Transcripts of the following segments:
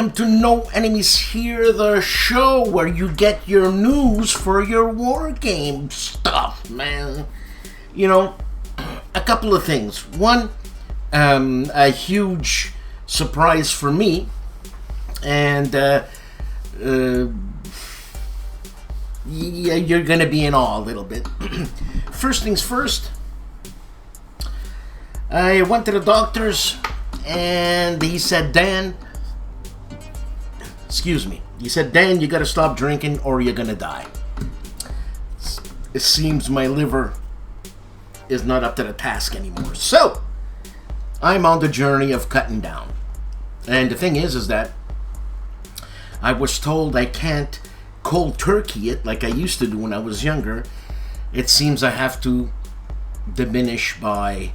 welcome to No Enemies Here, the show where you get your news for your war game stuff, man. You know, a couple of things. One, a huge surprise for me, and yeah, you're gonna be in awe a little bit. First things first, I went to the doctor's and he said, Dan, you gotta stop drinking or you're gonna die. It seems my liver is not up to the task anymore. So, I'm on the journey of cutting down. And the thing is that I was told I can't cold turkey it like I used to do when I was younger. It seems I have to diminish by,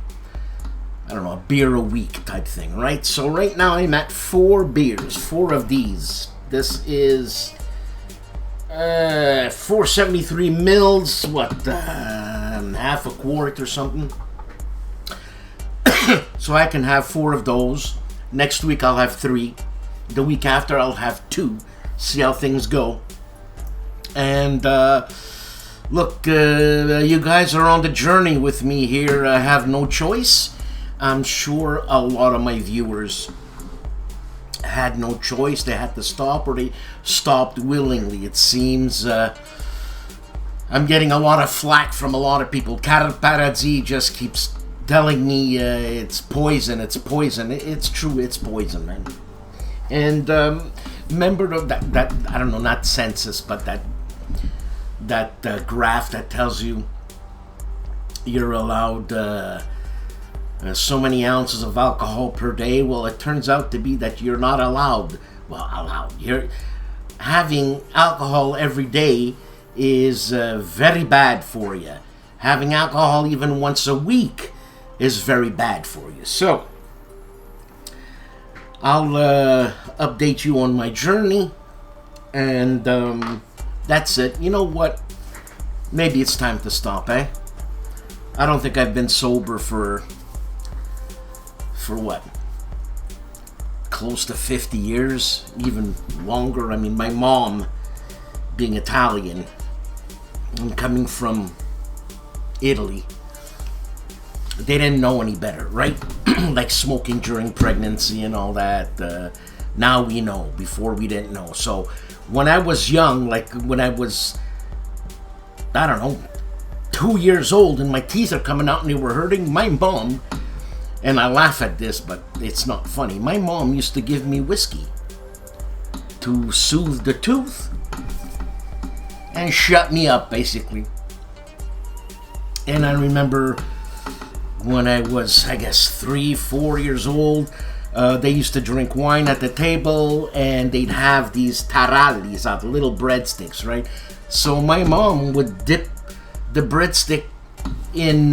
I don't know, a beer a week type thing, right? So right now I'm at 4 beers, 4 of these. This is 473 mils, half a quart or something. So I can have 4 of those. Next week I'll have 3. The week after I'll have 2. See how things go. And look, you guys are on the journey with me here. I have no choice. I'm sure a lot of my viewers had no choice. They had to stop, or they stopped willingly. It seems I'm getting a lot of flack from a lot of people. Paradzi just keeps telling me it's poison, it's poison. It's true, it's poison, man. And remember that I don't know, not census, but that graph that tells you you're allowed so many ounces of alcohol per day. Well, it turns out to be that you're not allowed. You're having alcohol every day is very bad for you. Having alcohol even once a week is very bad for you. So I'll update you on my journey, and that's it. You know what? Maybe it's time to stop, eh? I don't think I've been sober for what? Close to 50 years, even longer. I mean, my mom, being Italian and coming from Italy, they didn't know any better, right? Like smoking during pregnancy and all that. Now we know. Before we didn't know. So when I was young, like when I was, I don't know, 2 years old and my teeth are coming out and they were hurting, my mom, and I laugh at this, but it's not funny, my mom used to give me whiskey to soothe the tooth and shut me up, basically. And I remember when I was, I guess, 3-4 years old, they used to drink wine at the table, and they'd have these tarallis, the little breadsticks, right? So my mom would dip the breadstick in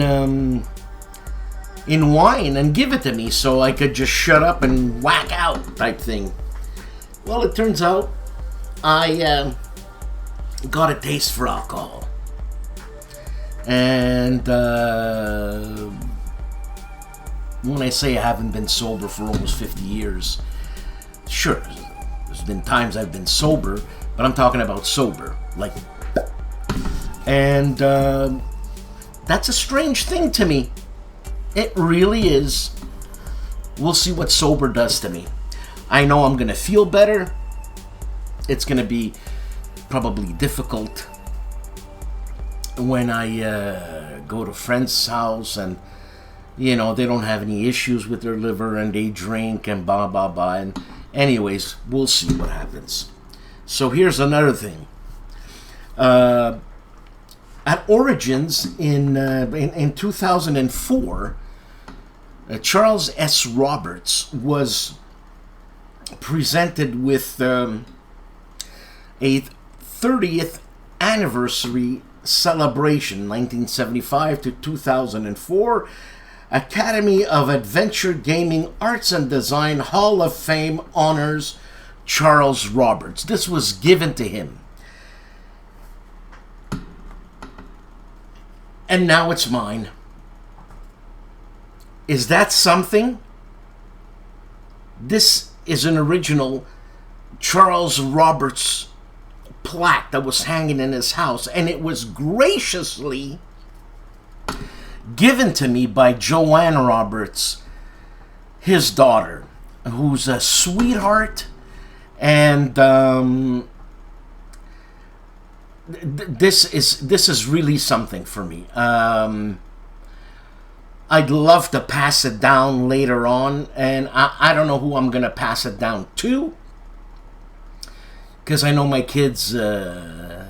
wine and give it to me so I could just shut up and whack out type thing. Well, it turns out I got a taste for alcohol. And when I say I haven't been sober for almost 50 years, sure, there's been times I've been sober, but I'm talking about sober, like. And that's a strange thing to me. It really is. We'll see what sober does to me. I know I'm gonna feel better. It's gonna be probably difficult when I go to friends' house and, you know, they don't have any issues with their liver and they drink and blah blah blah. And anyways, we'll see what happens. So here's another thing. At Origins in 2004, Charles S. Roberts was presented with a 30th anniversary celebration, 1975 to 2004, Academy of Adventure Gaming Arts and Design Hall of Fame honors Charles Roberts. This was given to him. And now it's mine. Is that something? This is an original Charles Roberts plaque that was hanging in his house, and it was graciously given to me by Joanne Roberts, his daughter, who's a sweetheart, and this is really something for me. I'd love to pass it down later on, and I don't know who I'm gonna pass it down to, because I know my kids, they're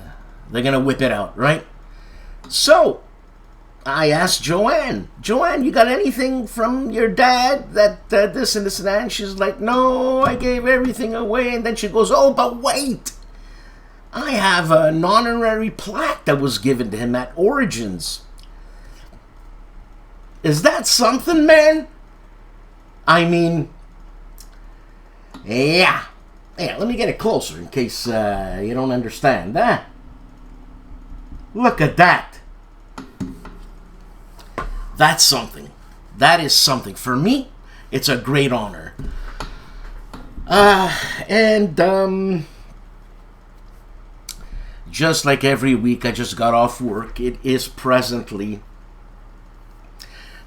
gonna whip it out, right? So I asked Joanne, you got anything from your dad that this and this and that? And she's like, no, I gave everything away. And then she goes, oh, but wait, I have an honorary plaque that was given to him at Origins. Is that something, man? I mean, yeah, let me get it closer in case you don't understand. Look at that. That's something. That is something. For me, it's a great honor. Just like every week, I just got off work. It is presently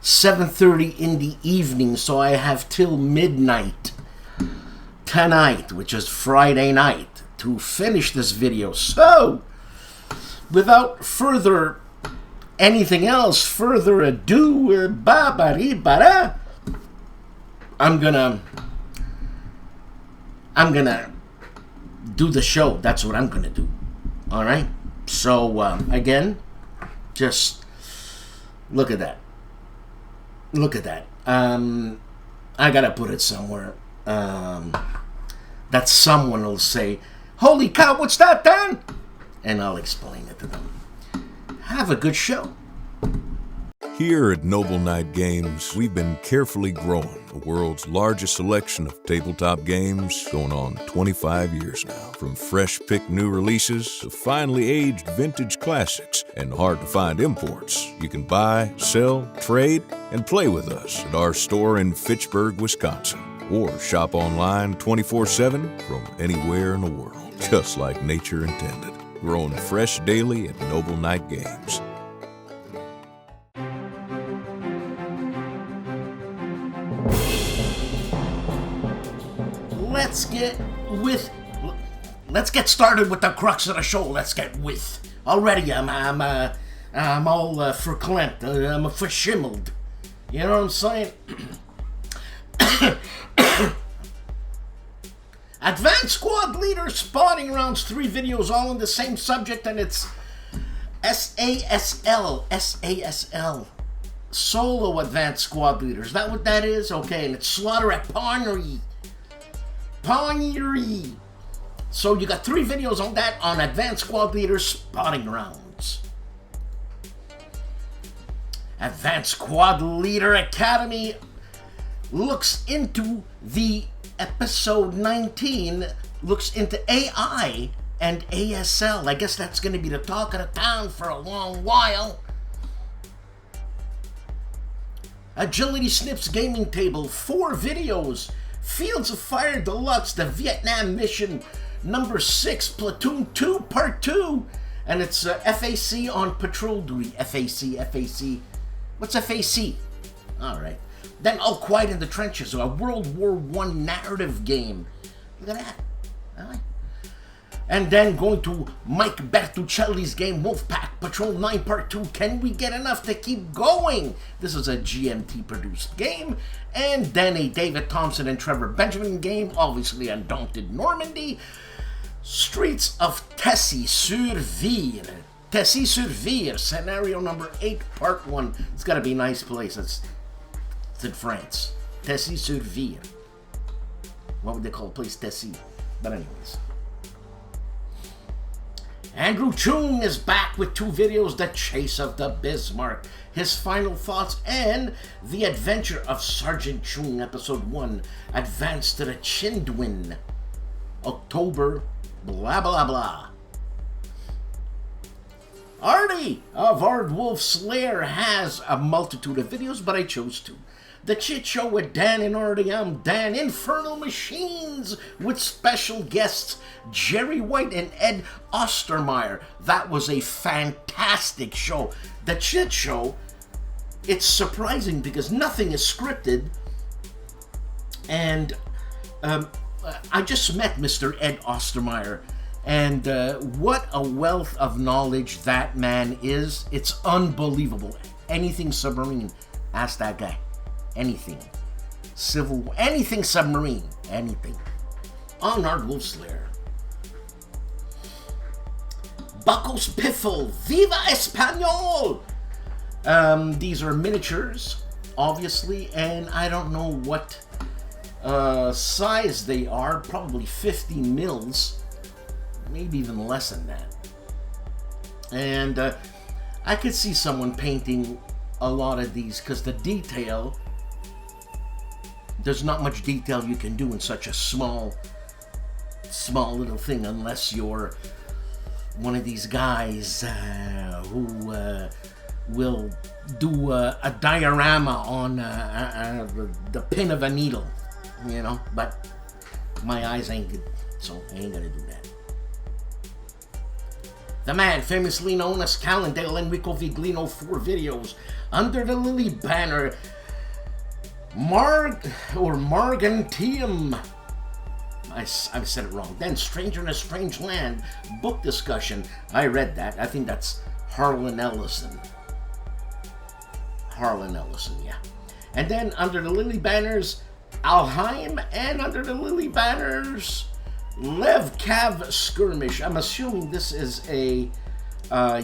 7:30 in the evening, so I have till midnight tonight, which is Friday night, to finish this video. So, without further ado, I'm gonna do the show. That's what I'm gonna do. All right. So again, just look at that. Look at that. I gotta put it somewhere. That someone will say, "Holy cow, what's that, Dan?" And I'll explain it to them. Have a good show. Here at Noble Knight Games, we've been carefully growing the world's largest selection of tabletop games, going on 25 years now. From fresh-picked new releases to finely aged vintage classics and hard-to-find imports, you can buy, sell, trade, and play with us at our store in Fitchburg, Wisconsin. Or shop online 24/7 from anywhere in the world, just like nature intended. Grown fresh daily at Noble Knight Games. Let's get started with the crux of the show. Let's get with. Already, I'm all verklempt. I'm verschimmeld. You know what I'm saying? Advanced Squad Leader Spawning Rounds, 3 videos all on the same subject, and it's SASL. Solo Advanced Squad Leaders. Is that what that is? Okay, and it's Slaughter at Parnery. So you got 3 videos on that on Advanced Squad Leader Spawning Rounds. Advanced Squad Leader Academy looks into the episode 19, looks into AI and ASL. I guess that's going to be the talk of the town for a long while. Agility Snips Gaming Table, 4 videos. Fields of Fire Deluxe, the Vietnam Mission number 6, Platoon 2, Part 2. And it's FAC on patrol duty. FAC. What's FAC? Alright. Then All Quiet in the Trenches, a World War I narrative game. Look at that. Alright. And then going to Mike Bertuccelli's game, Wolfpack Patrol 9 Part 2. Can we get enough to keep going? This is a GMT produced game. And then a David Thompson and Trevor Benjamin game, obviously Undaunted Normandy. Streets of Tessy-sur-Vire. Tessy-sur-Vire, scenario number 8, part 1. It's gotta be a nice place. It's in France. Tessy-sur-Vire. What would they call a place? Tessy. But anyways. Andrew Chung is back with 2 videos, The Chase of the Bismarck, his final thoughts, and The Adventure of Sergeant Chung, Episode 1, Advance to the Chindwin, October, blah blah blah. Artie of ARDWULF'S Lair has a multitude of videos, but I chose two. The Chit Show with Dan and Artie. I'm Dan. Infernal Machines with special guests Jerry White and Ed Ostermeyer. That was a fantastic show. The Chit Show, it's surprising because nothing is scripted. And I just met Mr. Ed Ostermeyer. And what a wealth of knowledge that man is. It's unbelievable. Anything submarine, ask that guy. Anything. Civil War, anything submarine. Anything. On ARDWULF'S Lair. Buckles Piffle. Viva Espanol! These are miniatures, obviously, and I don't know what size they are. Probably 50 mils. Maybe even less than that. And I could see someone painting a lot of these because the detail, there's not much detail you can do in such a small little thing unless you're one of these guys who will do a diorama on the pin of a needle, you know, but my eyes ain't good, so I ain't gonna do that. The man famously known as Calandale Enrico Viglino, 4 videos under the Lily banner. Margantium. I said it wrong. Then Stranger in a Strange Land book discussion. I read that. I think that's Harlan Ellison. Yeah. And then under the Lily banners, Alheim, and under the Lily banners, Lev Cav Skirmish. I'm assuming this is a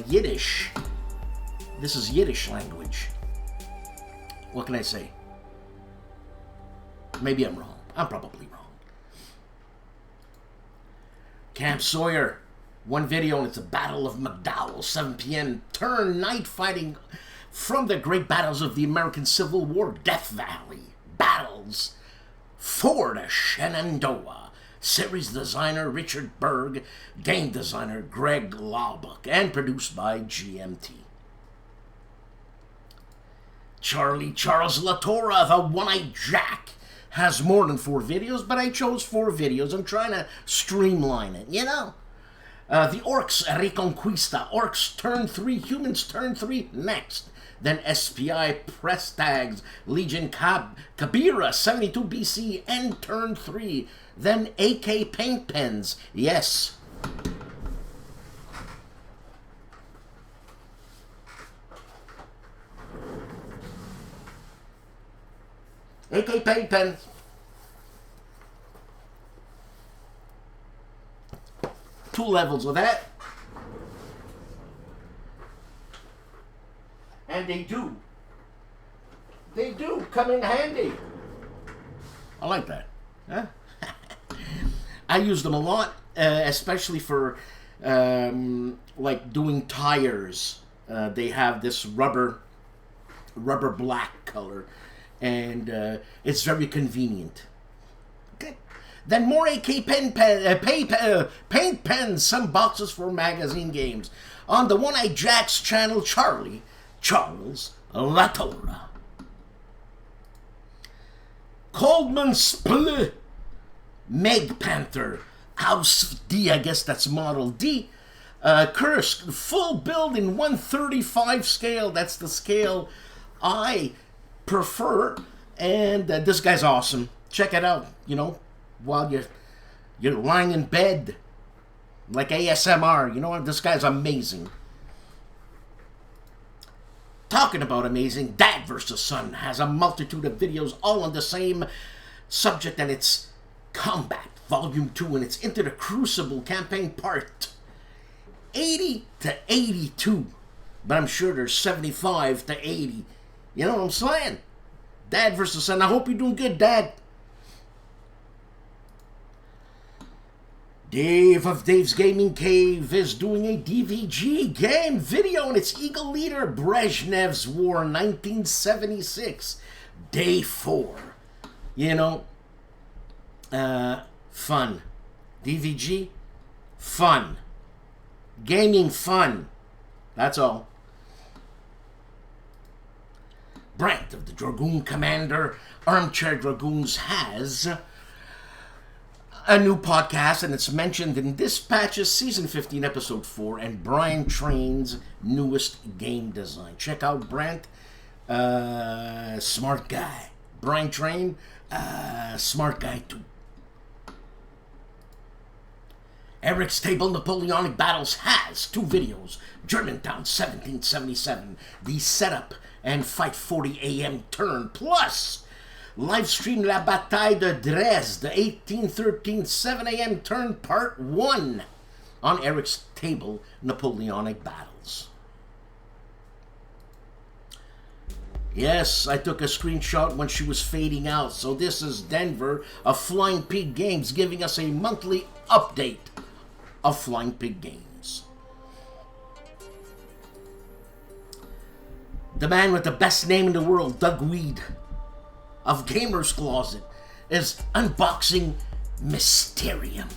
Yiddish. This is Yiddish language. What can I say? Maybe I'm wrong. I'm probably wrong. Camp Sawyer. 1 video, and it's a Battle of McDowell. 7 p.m. Turn night fighting from the great battles of the American Civil War. Death Valley. Battles for the Shenandoah. Series designer Richard Berg, game designer Greg Lawbuck, and produced by GMT. Charles Latorra, the One-Eyed Jack, has more than 4 videos, but I chose 4 videos. I'm trying to streamline it, you know? The Orcs Reconquista, Orcs turn 3, Humans turn 3, next. Then SPI press tags, Legion Kabira 72 BC, and turn 3. Then AK paint pens, yes. AK paint pens. Two levels of that. And they do come in handy. I like that. Huh? I use them a lot, especially for like doing tires. They have this rubber black color, and it's very convenient. Okay. Then more AK paint pens, some boxes for magazine games. On the One-Eyed Jack's channel, Charles Latorra. Coleman Split, Meg Panther, House D, I guess that's Model D. Kursk, full build in 1/35 scale. That's the scale I prefer. And this guy's awesome. Check it out, you know, while you're lying in bed. Like ASMR, you know, this guy's amazing. Talking about amazing, Dad vs. Son has a multitude of videos all on the same subject, and it's Combat Volume 2, and it's Into the Crucible campaign part 80 to 82. But I'm sure there's 75 to 80. You know what I'm saying? Dad vs. Son. I hope you're doing good, Dad. Dave of Dave's Gaming Cave is doing a DVG game video, and it's Eagle Leader Brezhnev's War 1976, Day 4. You know, fun. DVG, fun. Gaming, fun. That's all. Brent of the Dragoon Commander Armchair Dragoons has a new podcast, and it's mentioned in Dispatches Season 15, Episode 4, and Brian Train's newest game design. Check out Brent, smart guy. Brian Train, smart guy too. Eric's Table Napoleonic Battles has 2 videos. Germantown 1777, the setup and fight 40 a.m. turn, plus live stream La Bataille de Dresde 1813 7 a.m. turn part 1 on Eric's Table Napoleonic Battles. Yes, I took a screenshot when she was fading out. So this is Denver of Flying Pig Games giving us a monthly update of Flying Pig Games. The man with the best name in the world, Doug Weed of Gamer's Closet, is unboxing Mysterium.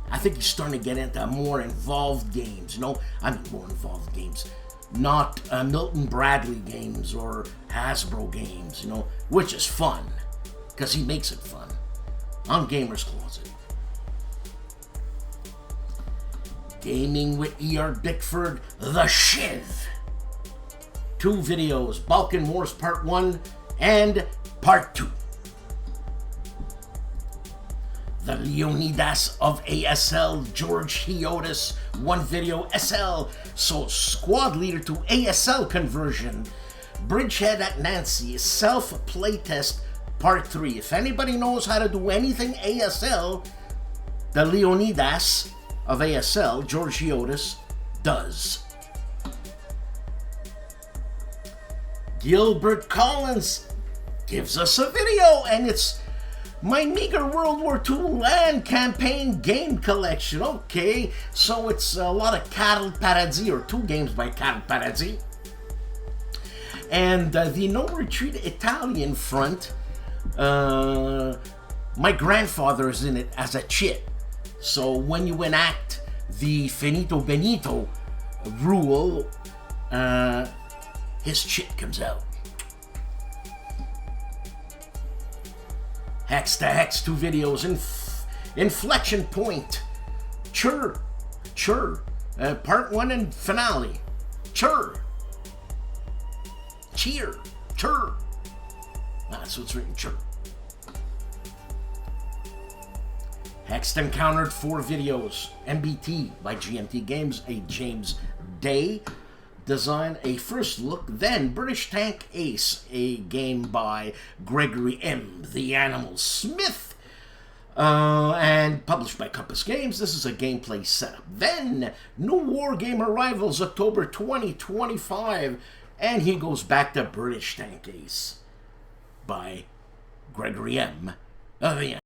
I think he's starting to get into more involved games, more involved games. Not Milton Bradley games or Hasbro games, which is fun, because he makes it fun, on Gamer's Closet. Gaming with E.R. Bickford, The Shiv. 2 videos, Balkan Wars Part 1 and Part 2. The Leonidas of ASL, George Hiotis, 1 video, SL, so squad leader to ASL conversion. Bridgehead at Nancy, self-playtest Part 3. If anybody knows how to do anything ASL, the Leonidas of ASL, George Hiotis, does. Gilbert Collins gives us a video, and it's my meager World War II land campaign game collection. Okay, so it's a lot of Carrol Paradis, or 2 games by Carrol Paradis. And the No Retreat Italian front, my grandfather is in it as a chit. So when you enact the Finito Benito rule, his chit comes out. Hex to Hex, 2 videos. Inflection Point. Chur. Part 1 and finale. Cheer. That's what's written, chur. Hexed Encountered, 4 videos. MBT by GMT Games, a James Day design, a first look, then British Tank Ace, a game by Gregory M. The Animal Smith, and published by Compass Games. This is a gameplay setup. Then New War Game Arrivals, October 2025, and he goes back to British Tank Ace by Gregory M. The Animal.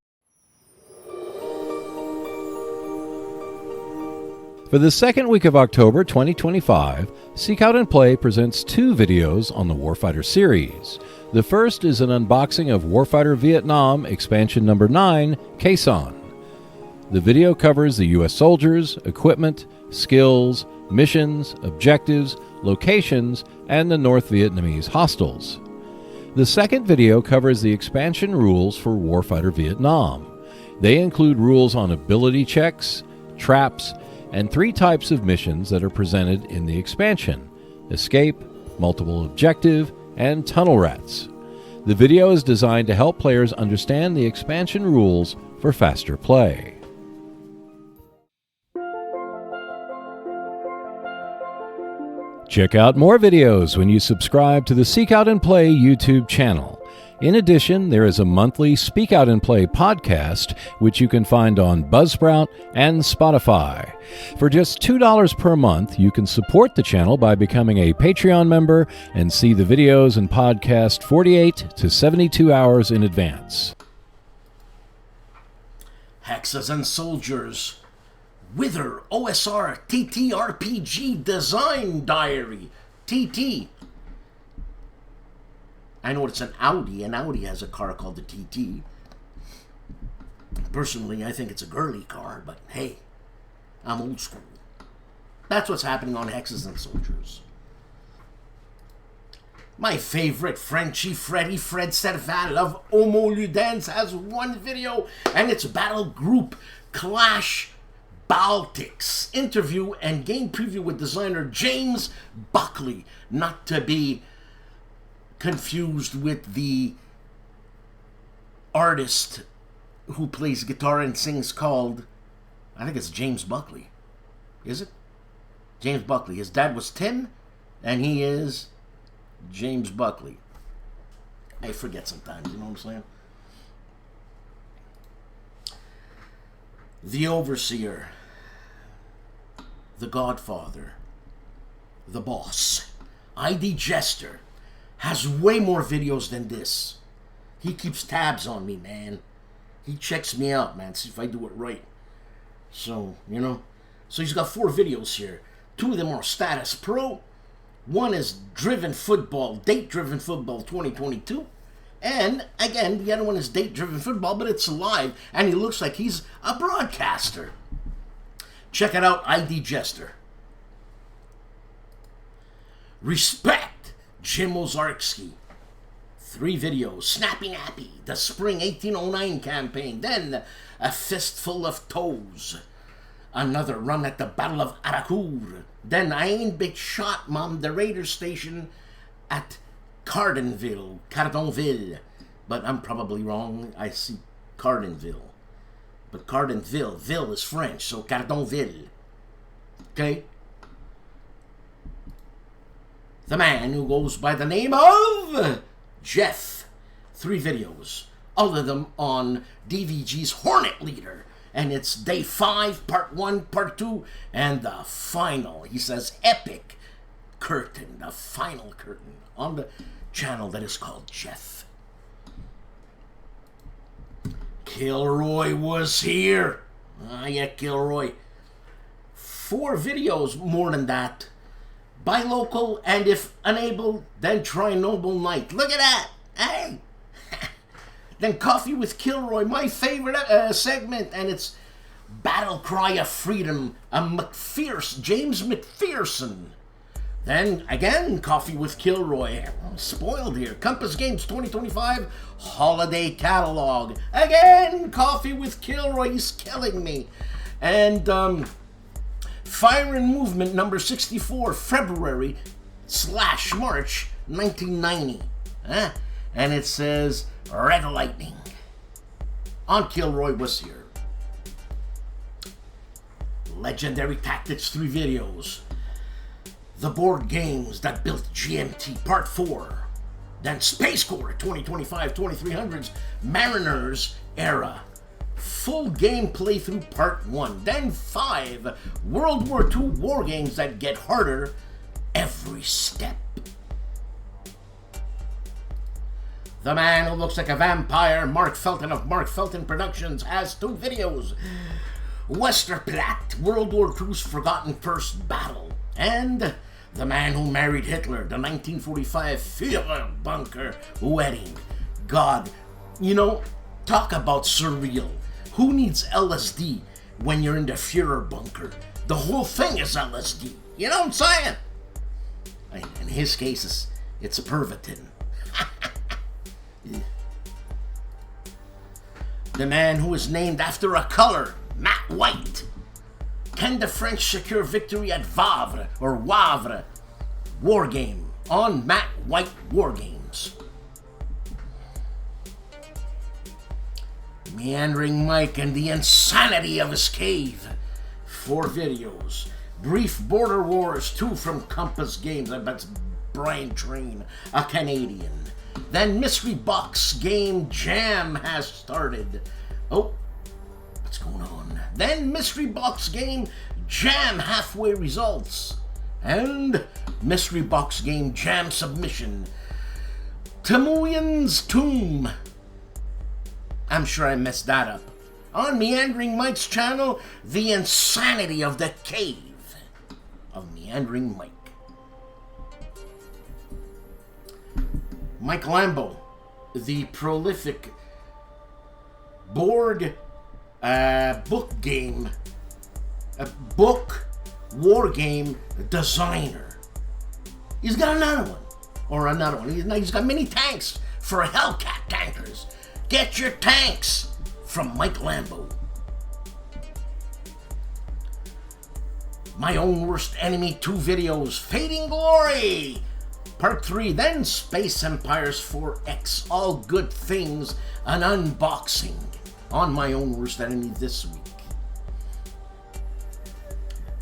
For the second week of October 2025, Seek Out and Play presents 2 videos on the Warfighter series. The first is an unboxing of Warfighter Vietnam Expansion Number 9, Quezon. The video covers the U.S. soldiers, equipment, skills, missions, objectives, locations, and the North Vietnamese hostiles. The second video covers the expansion rules for Warfighter Vietnam. They include rules on ability checks, traps, and 3 types of missions that are presented in the expansion: escape, multiple objective, and tunnel rats. The video is designed to help players understand the expansion rules for faster play. Check out more videos when you subscribe to the Seek Out and Play YouTube channel. In addition, there is a monthly Speak Out and Play podcast, which you can find on Buzzsprout and Spotify. For just $2 per month, you can support the channel by becoming a Patreon member and see the videos and podcast 48 to 72 hours in advance. Hexes and Soldiers, Wither OSR TTRPG Design Diary, TT. I know it's an Audi, and Audi has a car called the TT. Personally, I think it's a girly car, but hey, I'm old school. That's what's happening on Hexes and Soldiers. My favorite Frenchie Freddy Fred Serval of HOLLANDSPIELE has one video, and it's Battle Group Clash Baltics interview and game preview with designer James Buckley, not to be confused with the artist who plays guitar and sings called, I think it's James Buckley. Is it? James Buckley. His dad was Tim, and he is James Buckley. I forget sometimes, you know what I'm saying? The Overseer, the Godfather, the Boss, ID Jester, has way more videos than this. He keeps tabs on me, man. He checks me out, man, see if I do it right. So, you know. So he's got 4 videos here. 2 of them are Status Pro. One is Driven Football, Date Driven Football 2022. And, again, the other one is Date Driven Football, but it's live, and he looks like he's a broadcaster. Check it out, ID Jester. Respect, Jim Ozarski. 3 videos, Snappy Nappy, the Spring 1809 campaign. Then, A Fistful of Toes. Another run at the Battle of Aracour. Then I Ain't Big Shot, Mom, the Raider Station at Cardonville. But I'm probably wrong. I see Cardonville. But Cardonville, Ville is French, so Cardonville. Okay? The man who goes by the name of Jeff. 3 videos. All of them on DVG's Hornet Leader. And it's day 5, part 1, part 2, and the final, he says, epic curtain, the final curtain on the channel that is called Jeff. KilRoyWasHere. Yeah, Kilroy. 4 videos, more than that. Buy local, and if unable, then try Noble Night. Look at that! Hey! Then Coffee with Kilroy, my favorite segment, and it's Battle Cry of Freedom, James McPherson. Then, again, Coffee with Kilroy. I'm spoiled here. Compass Games 2025 Holiday Catalog. Again, Coffee with Kilroy. He's killing me. And Fire and Movement number 64, February / March 1990. And it says Red Lightning on KilRoyWasHere. Legendary Tactics 3 videos. The board games that built GMT Part 4. Then Space Corps 2025-2300's Mariners Era. Full game playthrough Part 1. Then 5 World War II war games that get harder every step. The man who looks like a vampire, Mark Felton of Mark Felton Productions, has 2 videos. Westerplatte, World War II's Forgotten First Battle. And The Man Who Married Hitler, the 1945 Führer Bunker Wedding. God, you know, talk about surreal. Who needs LSD when you're in the Führer Bunker? The whole thing is LSD. You know what I'm saying? In his case, it's a Pervitin. The man who is named after a color, Matt White. Can the French secure victory at Wavre war game on Matt White War Games? Meandering Mike and the insanity of his cave. 4 videos. Brief Border Wars 2 from Compass Games. I bet it's Brian Train, a Canadian. Then Mystery Box Game Jam has started. Oh, what's going on? Then Mystery Box Game Jam halfway results. And Mystery Box Game Jam submission. Tamuyan's Tomb. I'm sure I messed that up. On Meandering Mike's channel, The Insanity of the Cave of Meandering Mike. Mike Lambo, the prolific board book game, book war game designer. He's got another one. He's got mini tanks for Hellcat tankers. Get your tanks from Mike Lambo. My Own Worst Enemy 2 videos, Fading Glory, Part 3, then Space Empires 4X, all good things, an unboxing on My Own Worst Enemy this week.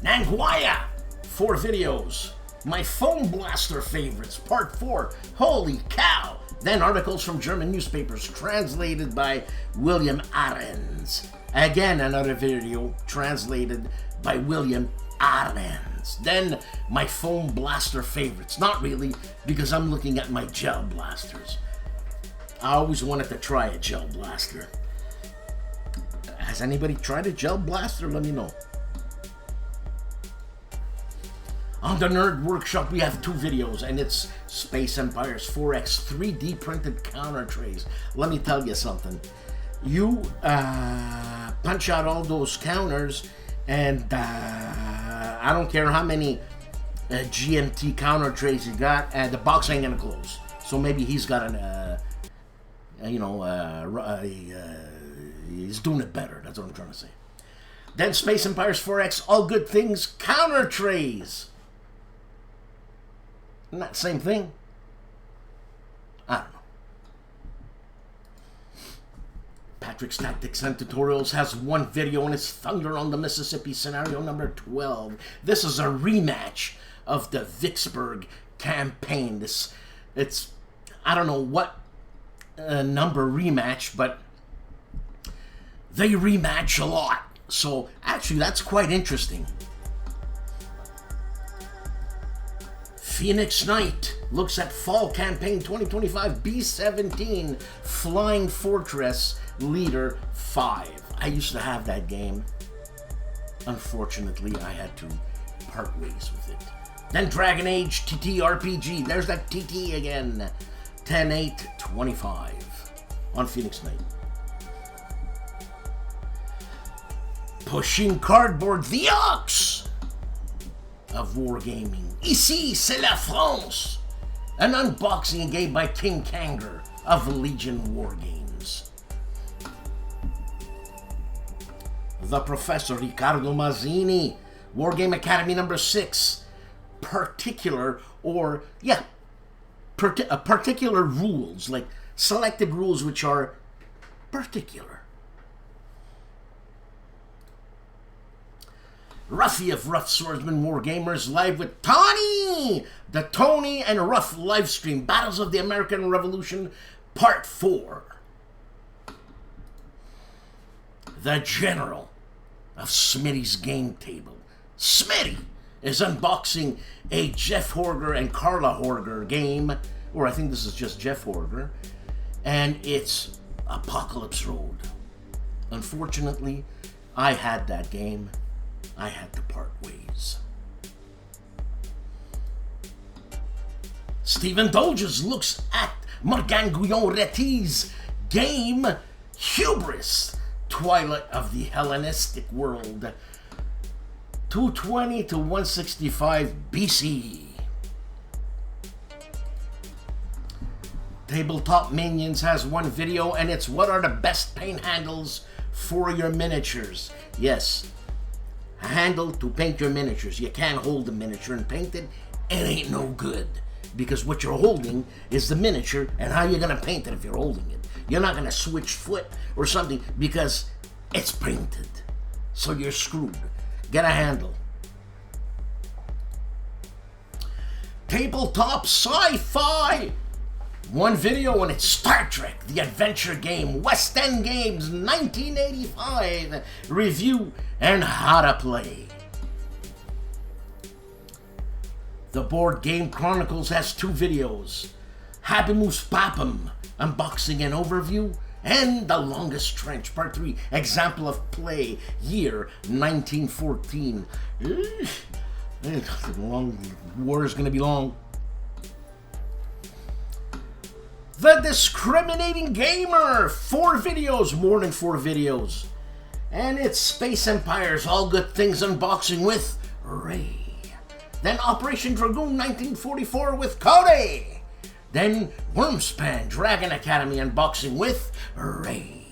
Nanguaya, 4 videos, my Foam Blaster favorites, Part 4, holy cow, then articles from German newspapers translated by William Arends. Again, another video translated by William Arends. Then my Foam Blaster favorites. Not really, because I'm looking at my gel blasters. I always wanted to try a gel blaster. Has anybody tried a gel blaster? Let me know. On the Nerd Workshop, we have 2 videos, and it's Space Empires 4X 3D printed counter trays. Let me tell you something. You punch out all those counters, and I don't care how many GMT counter trays you got, the box ain't gonna close. So maybe he's got he's doing it better. That's what I'm trying to say. Then Space Empires 4X, all good things, counter trays. Not the same thing. I don't know. Patrick's Tactics and Tutorials has 1 video, and it's Thunder on the Mississippi scenario number 12. This is a rematch of the Vicksburg campaign. It's I don't know what number rematch, but they rematch a lot. So actually, that's quite interesting. Phoenix Knight looks at Fall Campaign 2025 B-17 Flying Fortress Leader 5. I used to have that game. Unfortunately, I had to part ways with it. Then Dragon Age TT RPG. There's that TT again. 10/8/25 on Phoenix Knight. Pushing Cardboard, the Ox of Wargaming. Ici, c'est la France. An unboxing game by King Kanger of Legion Wargames. The Professor Riccardo Mazzini, Wargame Academy number 6. Particular rules, like selected rules which are particular. Ruffy of Rough Swordsman Wargamers live with Tony! The Tony and Ruff livestream, Battles of the American Revolution, Part 4. The General of Smitty's Game Table. Smitty is unboxing a Jeff Horger and Carla Horger game, or I think this is just Jeff Horger, and it's Apocalypse Road. Unfortunately, I had that game. I had to part ways. Stephen Dolges looks at Morgan Guyon-Retty's game Hubris, Twilight of the Hellenistic World, 220 to 165 BC. Tabletop Minions has 1 video, and it's what are the best paint handles for your miniatures. Yes, a handle to paint your miniatures. You can't hold the miniature and paint it. It ain't no good, because what you're holding is the miniature, and how you're gonna paint it if you're holding it? You're not gonna switch foot or something because it's painted. So you're screwed. Get a handle. Tabletop Sci-Fi, 1 video, and it's Star Trek The Adventure Game, West End Games 1985 review and how to play. The Board Game Chronicles has 2 videos, Habemus Papam, unboxing and overview, and The Longest Trench, Part 3, example of play, year 1914. The war is going to be long. The Discriminating Gamer, 4 videos, more than 4 videos. And it's Space Empires, all good things unboxing with Ray. Then Operation Dragoon 1944 with Cody. Then Wormspan Dragon Academy unboxing with Ray.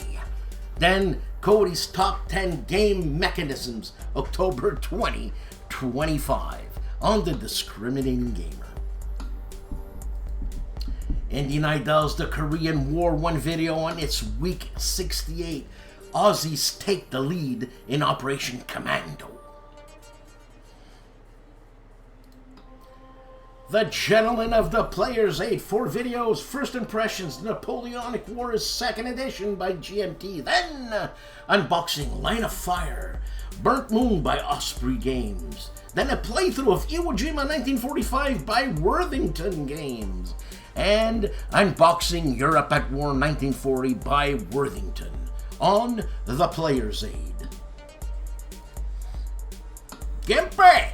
Then Cody's Top 10 Game Mechanisms, October 2025 on the Discriminating Gamer. Indie Night does the Korean War 1 video on its week 68. Aussies take the lead in Operation Commando. The Gentlemen of the Player's Aid, 4 videos, First Impressions, Napoleonic Wars 2nd Edition by GMT, then unboxing Line of Fire, Burnt Moon by Osprey Games, then a playthrough of Iwo Jima 1945 by Worthington Games, and unboxing Europe at War 1940 by Worthington on the Player's Aid. GIMPY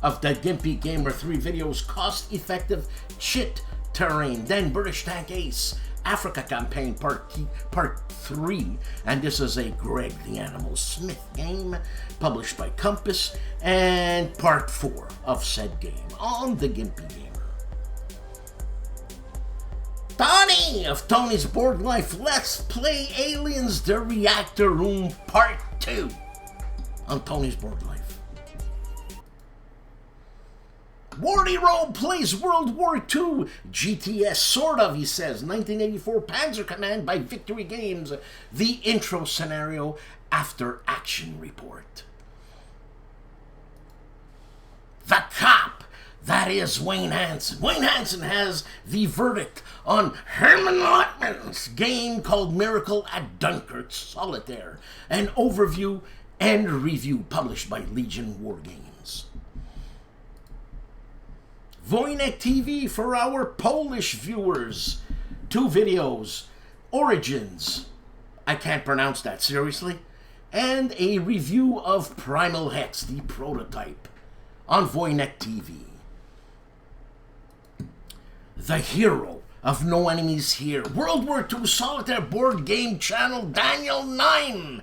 of the GIMPY Gamer 3 videos, cost-effective chit terrain, then British Tank Ace, Africa Campaign Part 3, and this is a Greg the Animal Smith game, published by Compass, and Part 4 of said game on the GIMPY Gamer. Tony of Tony's Board Life, Let's Play Aliens The Reactor Room Part 2 on Tony's Board Life. Wardy Roll plays World War II GTS, sort of, he says. 1984 Panzer Command by Victory Games. The intro scenario after action report. The Cop, that is Wayne Hansen. Wayne Hansen has the verdict on Herman Lotman's game called Miracle at Dunkirk Solitaire. An overview and review published by Legion War Games. Wojennik TV for our Polish viewers. 2 videos. Origins. I can't pronounce that, seriously. And a review of Primal Hex, the prototype, on Wojennik TV. The hero of No Enemies Here. World War II Solitaire board game channel, Daniel 9.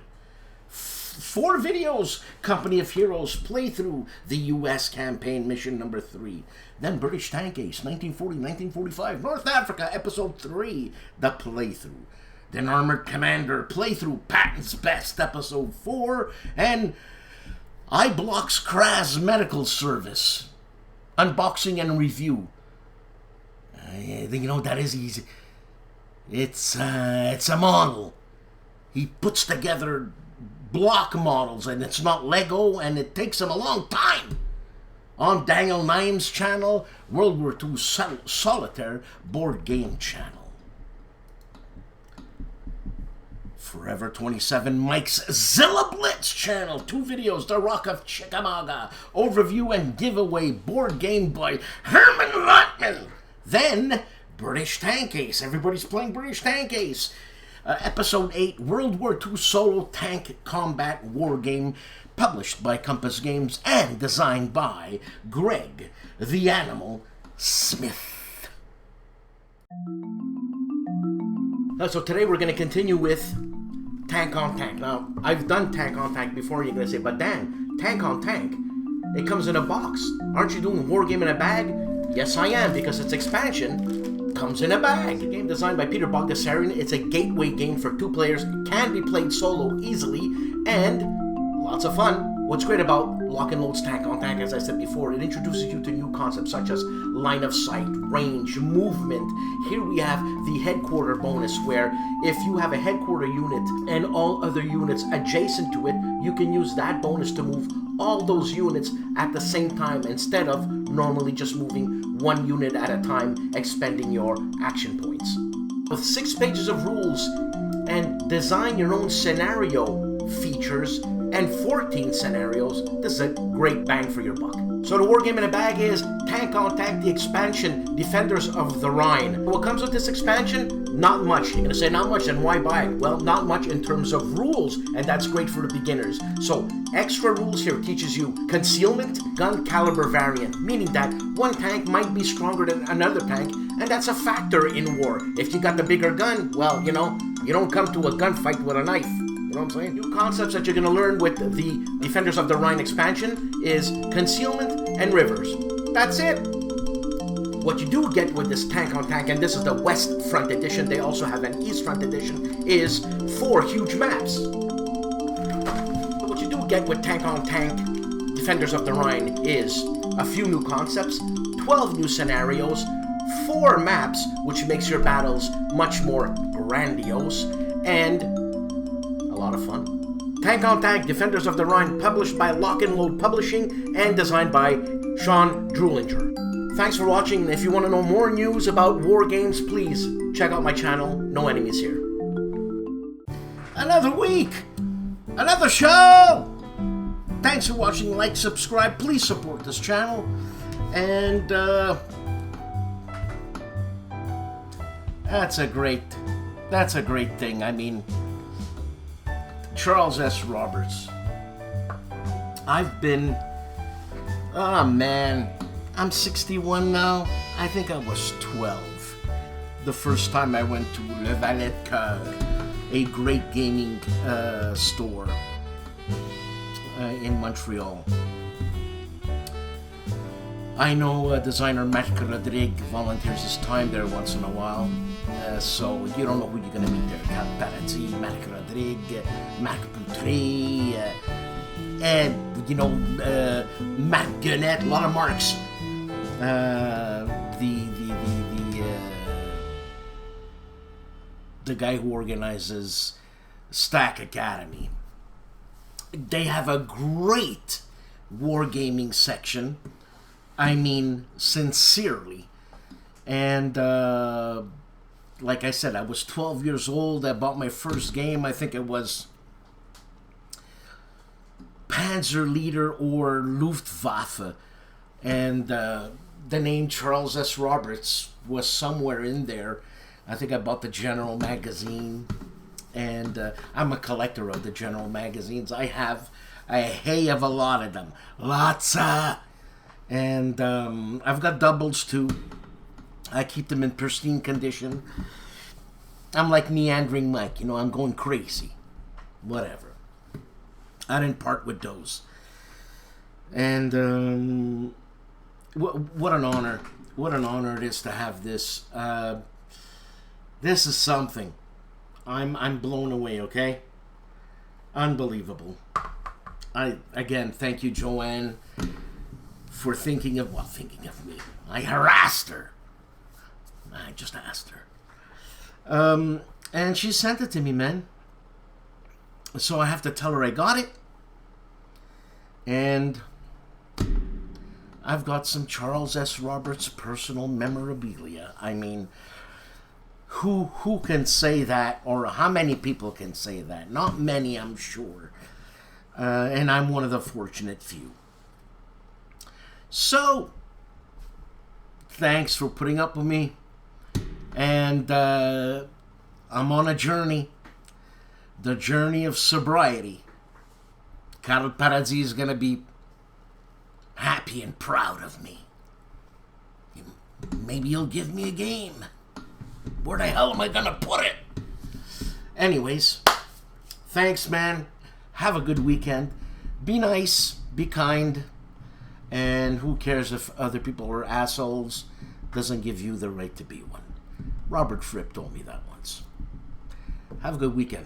4 videos, Company of Heroes playthrough, the US campaign mission number 3. Then British Tank Ace, 1940-1945, North Africa, episode 3, the playthrough. Then Armored Commander playthrough, Patton's Best, episode 4. And iBlock's Kraz Medical Service, unboxing and review. You know, that is easy. It's a model. He puts together block models, and it's not Lego, and it takes him a long time. On Daniel Nimes' channel, World War II Solitaire board game channel. Forever 27 Mike's Zilla Blitz channel, 2 videos, The Rock of Chickamauga, overview and giveaway board game by Herman Lotman. Then British Tank Ace, everybody's playing British Tank Ace. Episode 8, World War II Solo Tank Combat War Game, published by Compass Games and designed by Greg the Animal Smith. So today we're going to continue with Tank on Tank. Now, I've done Tank on Tank before, you're going to say, but Dan, Tank on Tank, it comes in a box. Aren't you doing War Game in a bag? Yes, I am, because its expansion comes in a bag. A game designed by Peter Bogdasarian. It's a gateway game for 2 players. It can be played solo easily, and lots of fun. What's great about Lock and Load's Tank on Tank, as I said before, it introduces you to new concepts such as line of sight, range, movement. Here we have the headquarter bonus, where if you have a headquarter unit and all other units adjacent to it, you can use that bonus to move all those units at the same time, instead of normally just moving 1 unit at a time, expending your action points. With 6 pages of rules and design your own scenario features and 14 scenarios, this is a great bang for your buck. So the War Game in a bag is Tank on Tank, the expansion, Defenders of the Rhine. What comes with this expansion? Not much. You're gonna say not much, then why buy it? Well, not much in terms of rules, and that's great for the beginners. So extra rules here teaches you concealment, gun caliber variant, meaning that one tank might be stronger than another tank, and that's a factor in war. If you got the bigger gun, well, you know, you don't come to a gunfight with a knife. You know what I'm saying? New concepts that you're going to learn with the Defenders of the Rhine expansion is concealment and rivers. That's it. What you do get with this tank on tank, and this is the West Front edition, they also have an East Front edition, is 4 huge maps. But what you do get with tank on tank Defenders of the Rhine is a few new concepts, 12 new scenarios, 4 maps, which makes your battles much more grandiose, and a lot of fun. Tank on Tank Defenders of the Rhine, published by Lock and Load Publishing and designed by Sean Drulinger. Thanks for watching, and if you want to know more news about war games, please check out my channel, No Enemies Here. Another week! Another show! Thanks for watching, like, subscribe, please support this channel, and that's a great thing. I mean, Charles S. Roberts. I've been, oh man, I'm 61 now. I think I was 12 the first time I went to Le Valet Coeur, a great gaming store in Montreal. I know designer Marc Rodrigue volunteers his time there once in a while, so you don't know who you're going to meet there. Cal Paradis, Marc Rodrigue, Marc Boutry, and, you know, Matt Gunnett, a lot of Marks. The guy who organizes Stack Academy. They have a great wargaming section. I mean, sincerely. And like I said, I was 12 years old. I bought my first game. I think it was Panzerleader or Luftwaffe. And the name Charles S. Roberts was somewhere in there. I think I bought the General magazine. And I'm a collector of the General magazines. I have a hay of a lot of them. Lots of... And I've got doubles too. I keep them in pristine condition. I'm like Meandering Mike, you know, I'm going crazy. Whatever. I didn't part with those. And what an honor. What an honor it is to have this. This is something. I'm blown away, okay? Unbelievable. Again, thank you, Joanne, for thinking of me. I harassed her. I just asked her. And she sent it to me, man. So I have to tell her I got it. And I've got some Charles S. Roberts personal memorabilia. I mean, who can say that, or how many people can say that? Not many, I'm sure. And I'm one of the fortunate few. So, thanks for putting up with me. And I'm on a journey. The journey of sobriety. Carl Paradis is going to be happy and proud of me. Maybe he'll give me a game. Where the hell am I going to put it? Anyways, thanks, man. Have a good weekend. Be nice. Be kind. And who cares if other people are assholes? Doesn't give you the right to be one. Robert Fripp told me that once. Have a good weekend.